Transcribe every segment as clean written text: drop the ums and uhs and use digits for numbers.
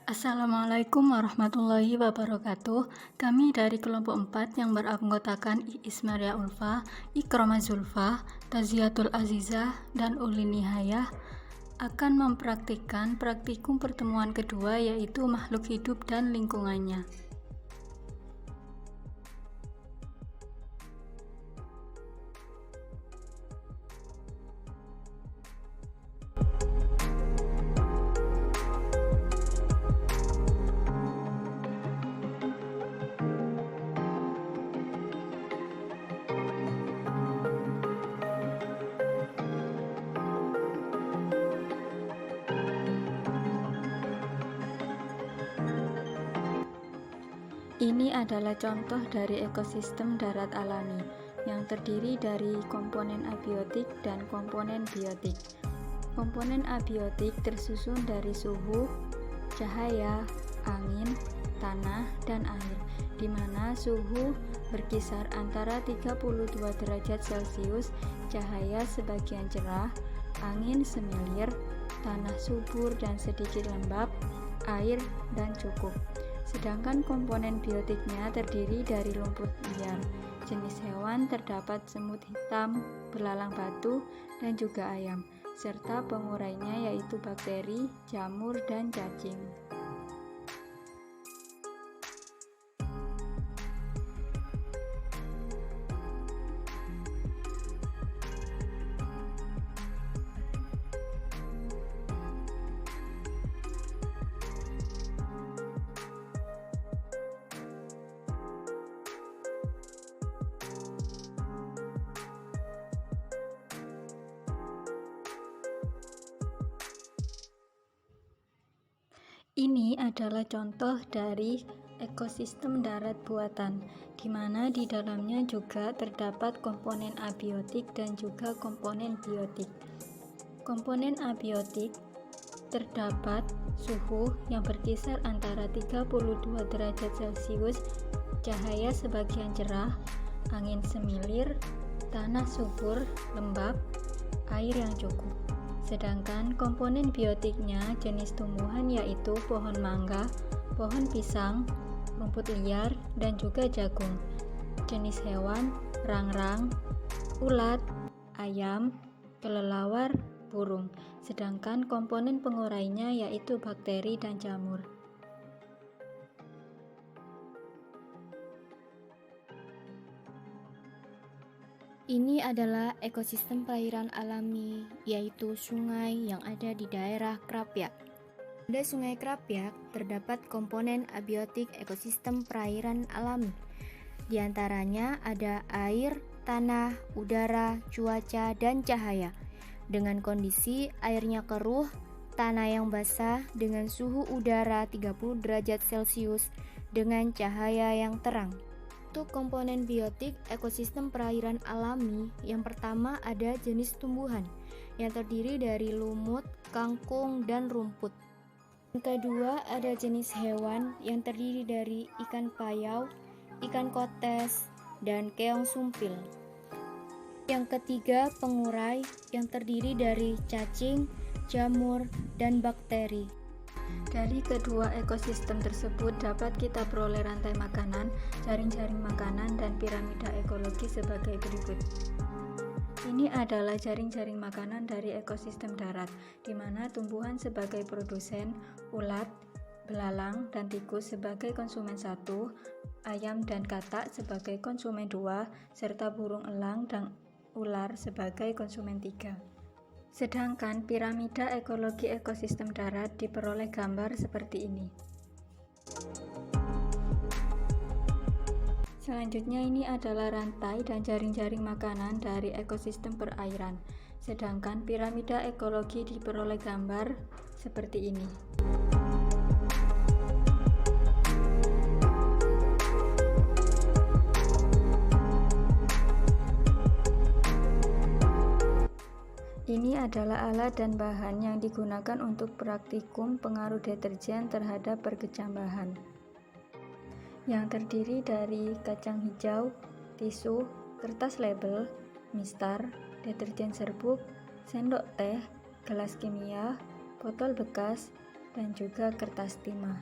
Assalamualaikum warahmatullahi wabarakatuh. Kami dari kelompok 4 yang beranggotakan Iis Maria Ulfa, Ikromah Zulfa, Taziatul Azizah, dan Uli Nihayah akan mempraktikkan praktikum pertemuan kedua, yaitu makhluk hidup dan lingkungannya. Ini adalah contoh dari ekosistem darat alami yang terdiri dari komponen abiotik dan komponen biotik. Komponen abiotik tersusun dari suhu, cahaya, angin, tanah, dan air, di mana suhu berkisar antara 32 derajat Celcius, cahaya sebagian cerah, angin semilir, tanah subur dan sedikit lembab, air, dan cukup. Sedangkan komponen biotiknya terdiri dari rumput liar. Jenis hewan terdapat semut hitam, belalang batu, dan juga ayam, serta pengurainya yaitu bakteri, jamur, dan cacing. Ini adalah contoh dari ekosistem darat buatan, di mana di dalamnya juga terdapat komponen abiotik dan juga komponen biotik. Komponen abiotik terdapat suhu yang berkisar antara 32 derajat Celcius, cahaya sebagian cerah, angin semilir, tanah subur, lembab, air yang cukup. Sedangkan komponen biotiknya jenis tumbuhan yaitu pohon mangga, pohon pisang, rumput liar, dan juga jagung. Jenis hewan, rangrang, ulat, ayam, kelelawar, burung. Sedangkan komponen pengurainya yaitu bakteri dan jamur. Ini adalah ekosistem perairan alami, yaitu sungai yang ada di daerah Krapyak. Pada Sungai Krapyak terdapat komponen abiotik ekosistem perairan alami. Di antaranya ada air, tanah, udara, cuaca, dan cahaya. Dengan kondisi airnya keruh, tanah yang basah dengan suhu udara 30 derajat Celcius dengan cahaya yang terang. Untuk komponen biotik ekosistem perairan alami, yang pertama ada jenis tumbuhan yang terdiri dari lumut, kangkung, dan rumput. Yang kedua ada jenis hewan yang terdiri dari ikan payau, ikan kotes, dan keong sumpil. Yang ketiga pengurai yang terdiri dari cacing, jamur, dan bakteri. Dari kedua ekosistem tersebut dapat kita peroleh rantai makanan, jaring-jaring makanan, dan piramida ekologi sebagai berikut. Ini adalah jaring-jaring makanan dari ekosistem darat, di mana tumbuhan sebagai produsen, ulat, belalang, dan tikus sebagai konsumen 1, ayam dan katak sebagai konsumen 2, serta burung elang dan ular sebagai konsumen 3. Sedangkan piramida ekologi ekosistem darat diperoleh gambar seperti ini. Selanjutnya ini adalah rantai dan jaring-jaring makanan dari ekosistem perairan. Sedangkan piramida ekologi diperoleh gambar seperti ini. Ini adalah alat dan bahan yang digunakan untuk praktikum pengaruh deterjen terhadap perkecambahan, yang terdiri dari kacang hijau, tisu, kertas label, mistar, deterjen serbuk, sendok teh, gelas kimia, botol bekas, dan juga kertas timah.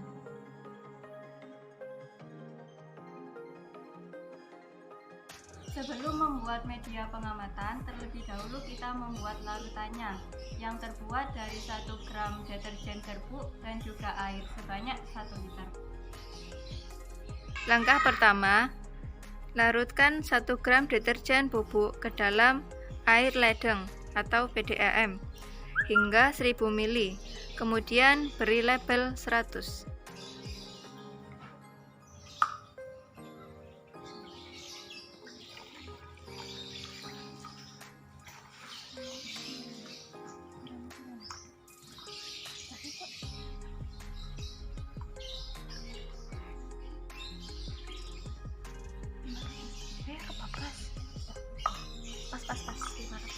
Sebelum membuat media pengamatan, terlebih dahulu kita membuat larutannya yang terbuat dari 1 gram deterjen serbuk dan juga air sebanyak 1 liter. Langkah pertama, larutkan 1 gram deterjen bubuk ke dalam air ledeng atau PDAM hingga 1000 ml, kemudian beri label 100. Pas 500.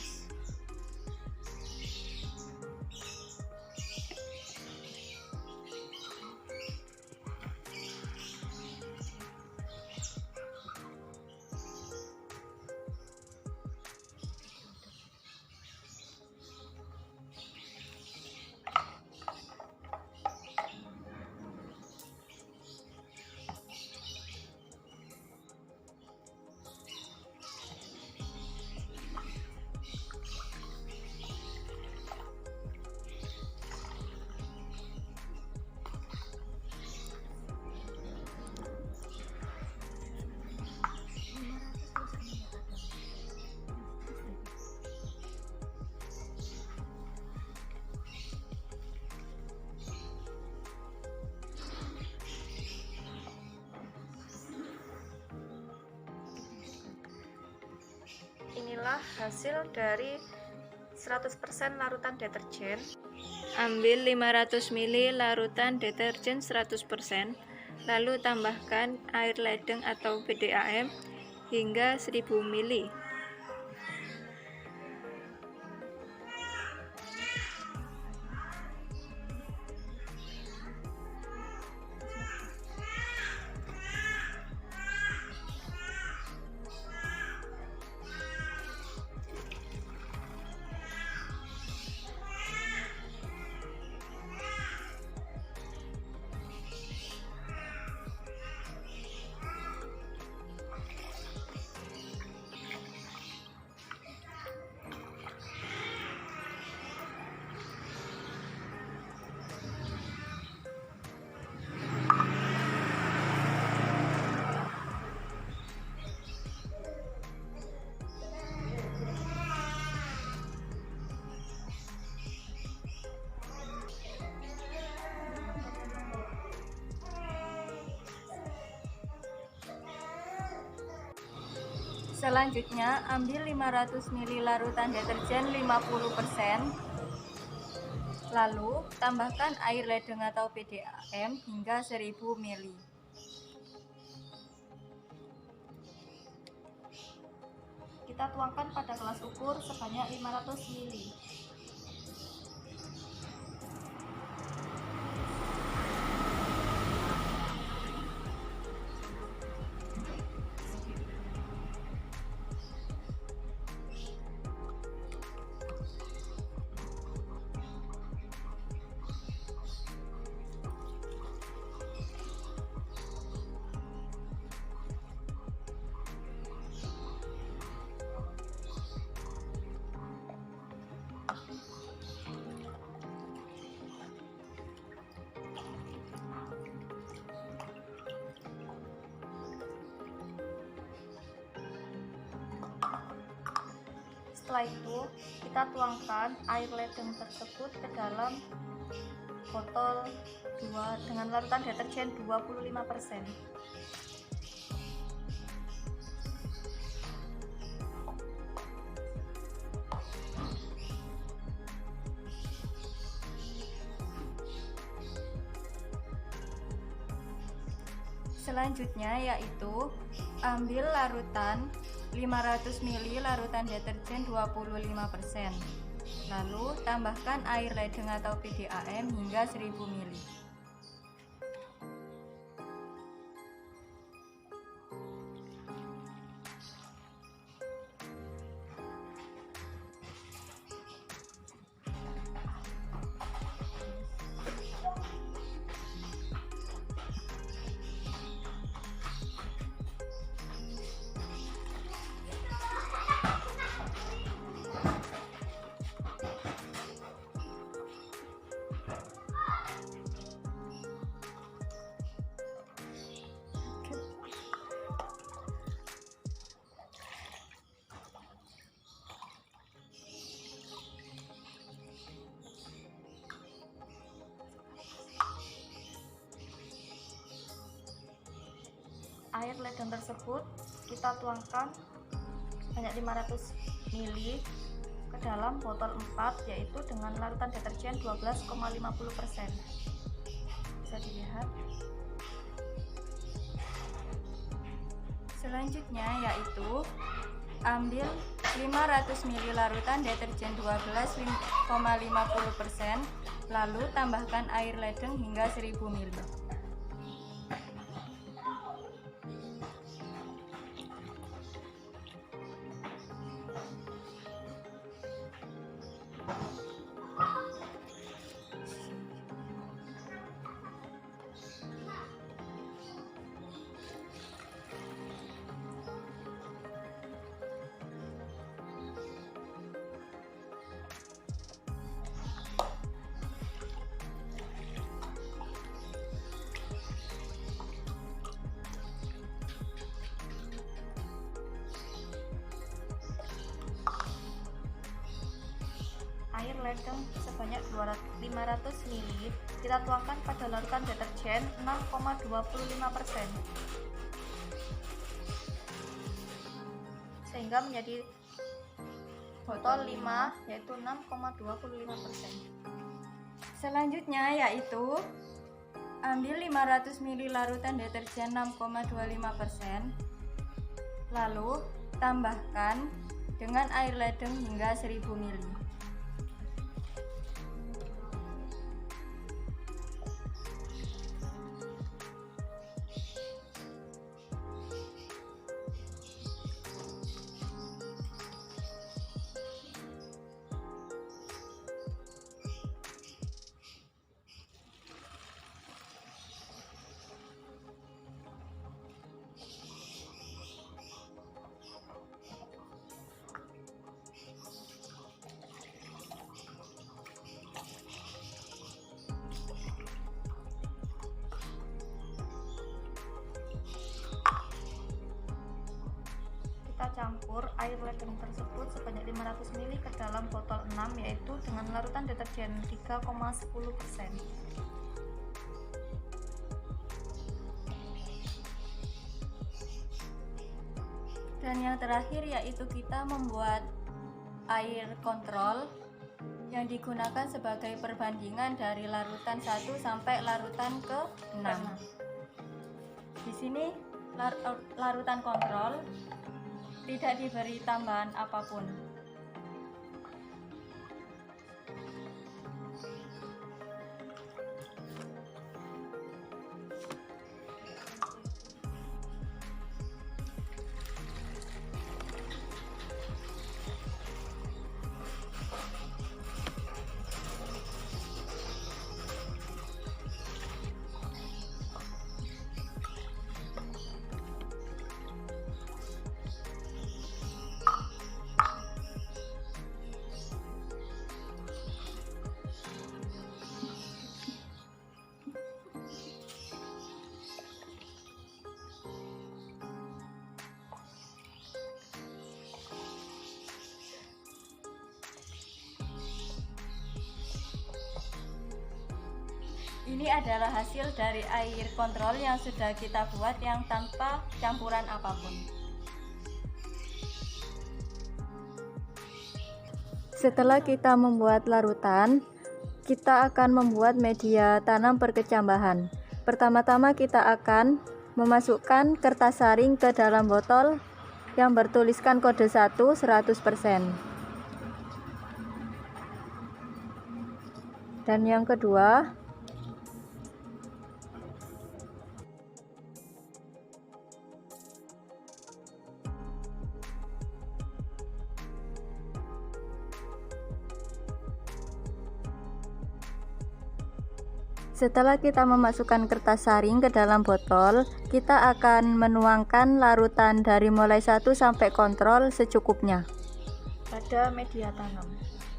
Inilah hasil dari 100% larutan deterjen. Ambil 500 ml larutan deterjen 100%, lalu tambahkan air ledeng atau PDAM hingga 1000 ml. Selanjutnya, ambil 500 ml larutan deterjen 50%, lalu tambahkan air ledeng atau PDAM hingga 1000 ml. Kita tuangkan pada gelas ukur sebanyak 500 ml. Setelah itu, kita tuangkan air ledeng tersebut ke dalam botol dengan larutan deterjen 25%. Selanjutnya yaitu ambil larutan 500 ml larutan deterjen 25%. Lalu tambahkan air ledeng atau PDAM hingga 1000 ml. air ledeng tersebut kita tuangkan sebanyak 500 ml ke dalam botol 4, yaitu dengan larutan deterjen 12,50%. Bisa dilihat. Selanjutnya yaitu ambil 500 ml larutan deterjen 12,50%, lalu tambahkan air ledeng hingga 1000 ml. Air ledeng sebanyak 500 ml kita tuangkan pada larutan deterjen 6,25%, sehingga menjadi botol 5, yaitu 6,25%. Selanjutnya yaitu ambil 500 ml larutan deterjen 6,25%, lalu tambahkan dengan air ledeng hingga 1000 ml. Kita campur air ledeng tersebut sebanyak 500 ml ke dalam botol 6, yaitu dengan larutan deterjen 3,10%. Dan yang terakhir yaitu kita membuat air kontrol yang digunakan sebagai perbandingan dari larutan 1 sampai larutan ke-6. Di sini larutan kontrol tidak diberi tambahan apapun. Ini adalah hasil dari air kontrol yang sudah kita buat yang tanpa campuran apapun. Setelah kita membuat larutan, kita akan membuat media tanam perkecambahan. Pertama-tama kita akan memasukkan kertas saring ke dalam botol yang bertuliskan kode 1 100%. Dan yang kedua, setelah kita memasukkan kertas saring ke dalam botol, kita akan menuangkan larutan dari mulai 1 sampai kontrol secukupnya pada media tanam,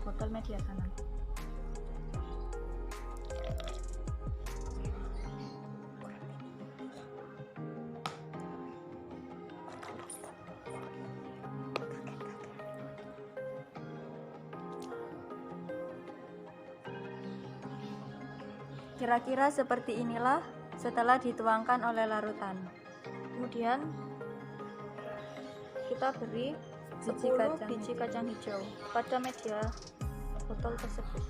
botol media tanam. Kira-kira seperti inilah setelah dituangkan oleh larutan. Kemudian kita beri 10 biji kacang hijau pada media botol tersebut.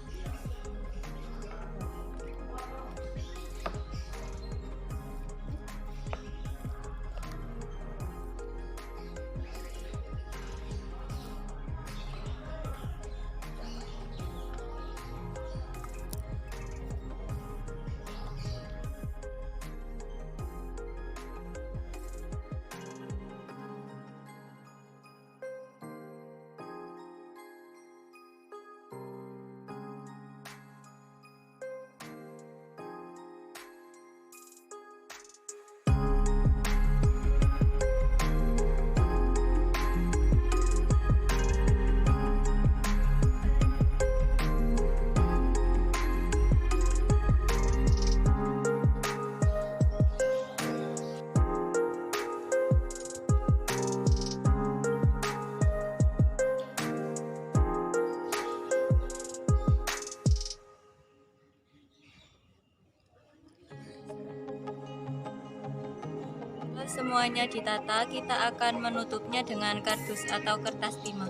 Semuanya ditata, kita akan menutupnya dengan kardus atau kertas timah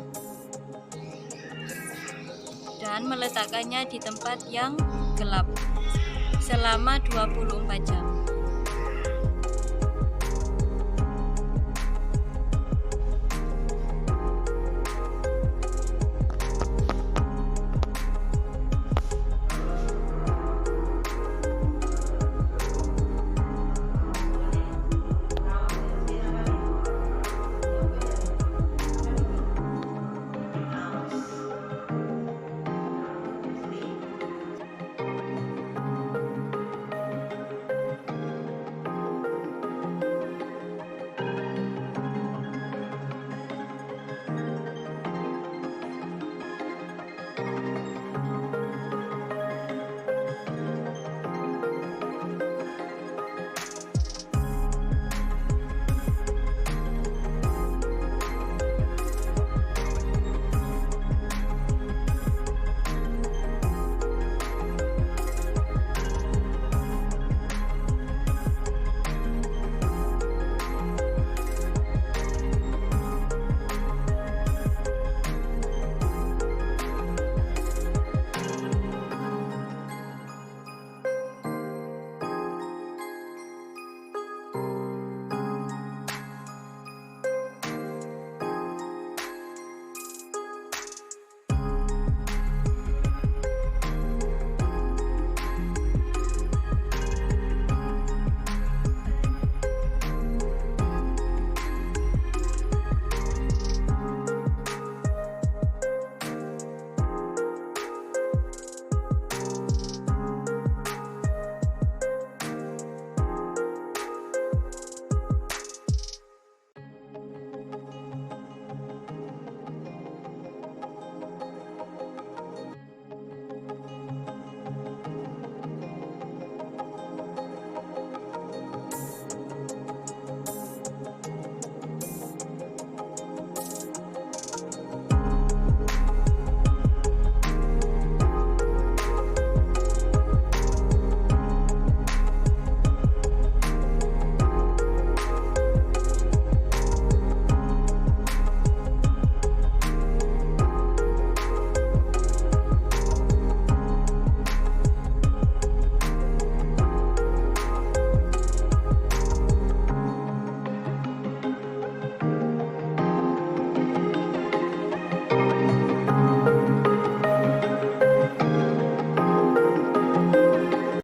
dan meletakkannya di tempat yang gelap selama 24 jam.